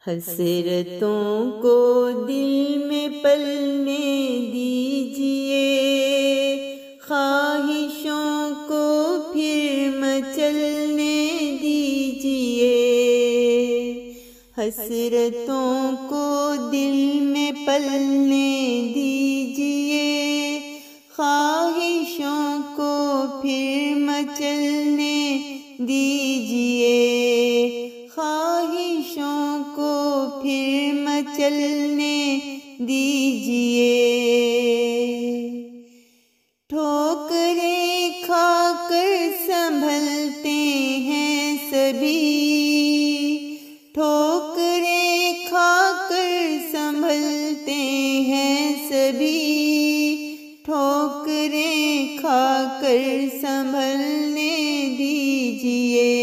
حسرتوں کو دل میں پلنے دیجئے، خواہشوں کو پھر مچلنے دیجئے۔ حسرتوں کو دل میں پلنے دیجئے، خواہشوں کو پھر مچلنے دیجئے، خواہشوں کو پھر مچلنے دیجئے۔ ٹھوکریں کھا کر سنبھلتے ہیں سبھی، ٹھوکریں کھا کر سنبھلتے ہیں سبھی، ٹھوکریں کھا کر سنبھلنے دیجئے،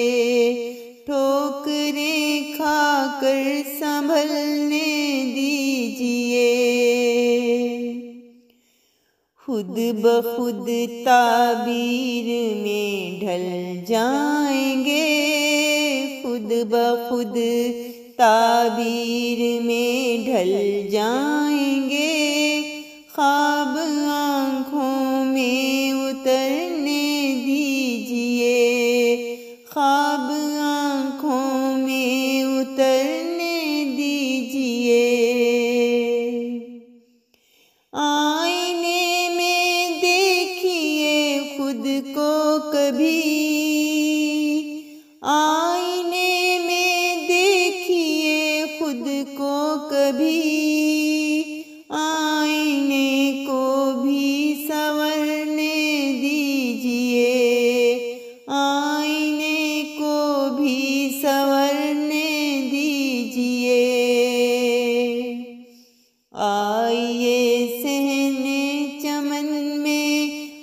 ٹھوکریں کھا کر سنبھلنے دیجئے۔ خود بخود تعبیر میں ڈھل جائیں گے، خود بخود تعبیر میں ڈھل جائیں گے، خواب آنکھوں میں اترنے دیجئے، خواب آنکھوں میں اترنے دیجئے۔ آئینے میں دیکھیے خود کو کبھی، آئینے میں دیکھیے خود کو کبھی، آئینے کو بھی سنورنے دیجئے، آئینے کو بھی سنورنے دیجئے۔ آئیے صحن چمن میں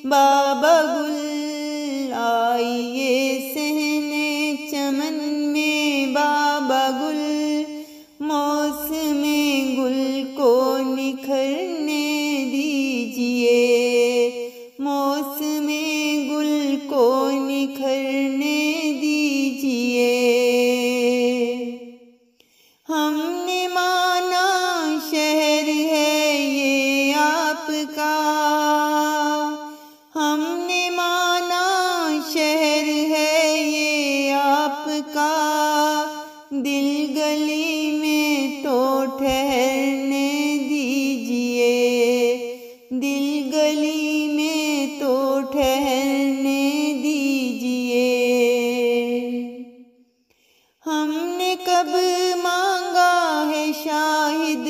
بابا گل، آئیے صحن چمن میں بابا گل، موسم گل کو نکھرنے دیجئے، موسم گل کو نکھرنے دیجئے۔ ہم نے مانا شہر ہے یہ آپ کا، ہم نے مانا شہر ہے یہ آپ کا، دل گلی میں تو ٹھہرنے دیجئے، دل گلی میں تو ٹھہرنے دیجئے۔ ہم نے کب مانگا ہے شاہد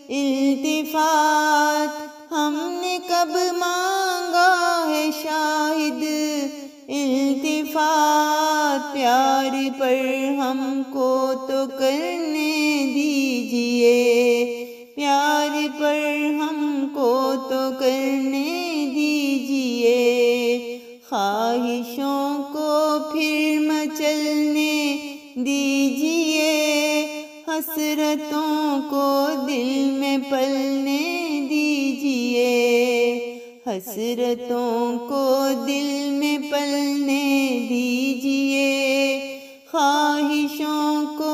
التفات، ہم نے کب مانگا ہے شاہد التفات، پیار پر ہم کو تو کرنے دیجئے، پیار پر ہم کو تو کرنے دیجئے۔ خواہشوں کو پھر مچلنے دیجئے، حسرتوں کو دل میں پلنے دیجئے، حسرتوں کو دل میں پلنے دیجئے، خواہشوں کو